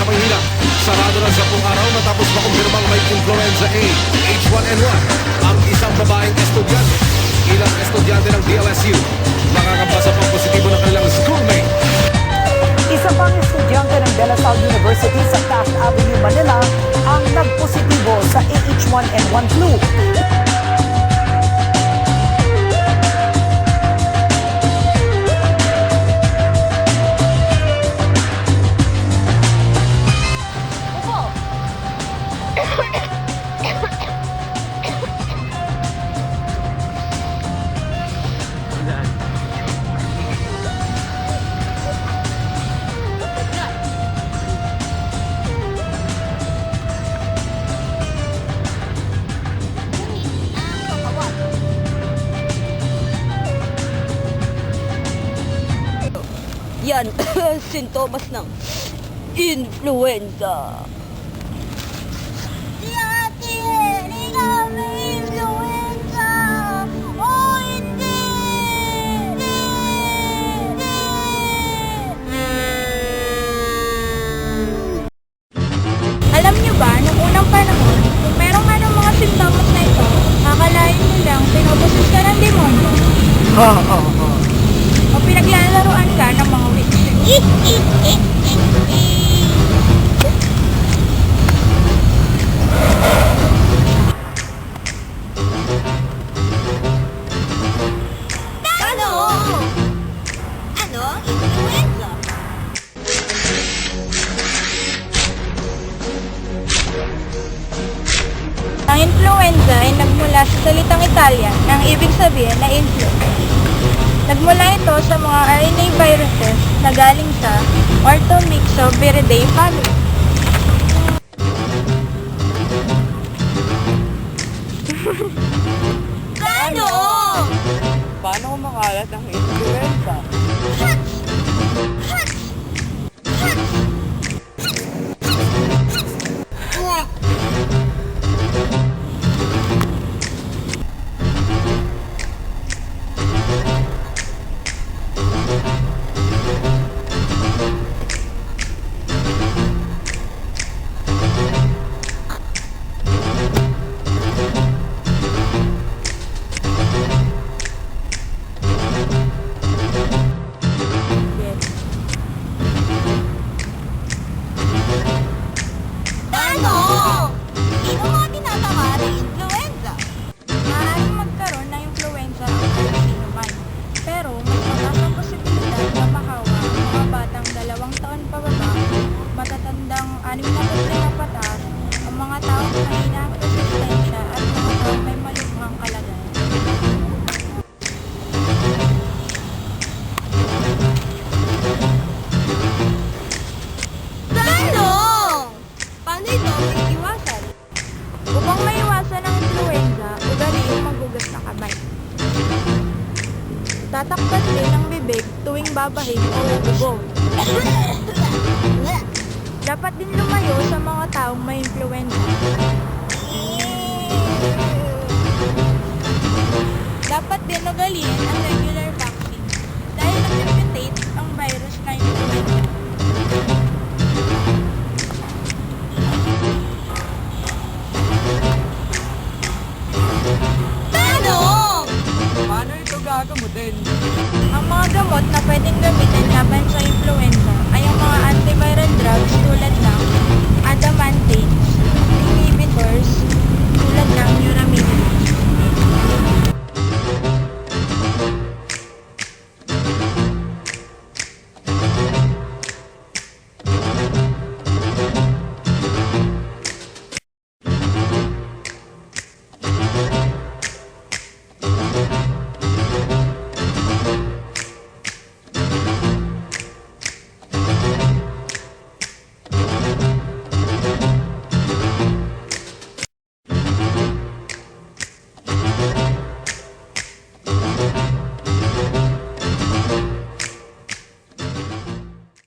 sa Maynila. Sarado na 10 araw matapos makumpirmang may influenza A, H1N1 ang isang babaeng estudyante. Ilang estudyante ng DLSU nakakapasa pang positibo ng kanilang schoolmate. Isa pang estudyante ng De La Salle University sa Taft Avenue, Manila ang nagpositibo sa AH1N1 flu. Yan, sintomas ng influenza. Si ate, hindi kami influenza. Oh, hindi. Alam niyo ba, nung unang panahon, kung merong mga simptomas na ito, akalain mo lang, pinoboses ka ng demonyo. O pinaglalaroan ka ng mga witches. Ano? Ano? Influenza? Ang influenza ay nagmula sa salitang Italian na ang ibig sabihin na influ. Nagmula ito sa mga RNA viruses na galing sa Orthomyxoviridae family. Ano? Paano kumakalat ang influenza? Ano? Sino mga tinatawa ng influenza? Maaaring magkaroon ng influenza ang kahit sino man. Pero mas mataas ang posibilidad na makawa ang mga batang 2 taon pababa, matatandang 65 pataas, ang mga taong mahina ang resistensya at mga taong may malubhang kalagayan. Paano ito maiiwasan? Upang maiwasan ang influenza, ugaliin maghugas ng kamay. Tatakpan din ang bibig tuwing babahin o ubo. Dapat din lumayo sa mga taong may influenza. Dapat din ugaliin ang regular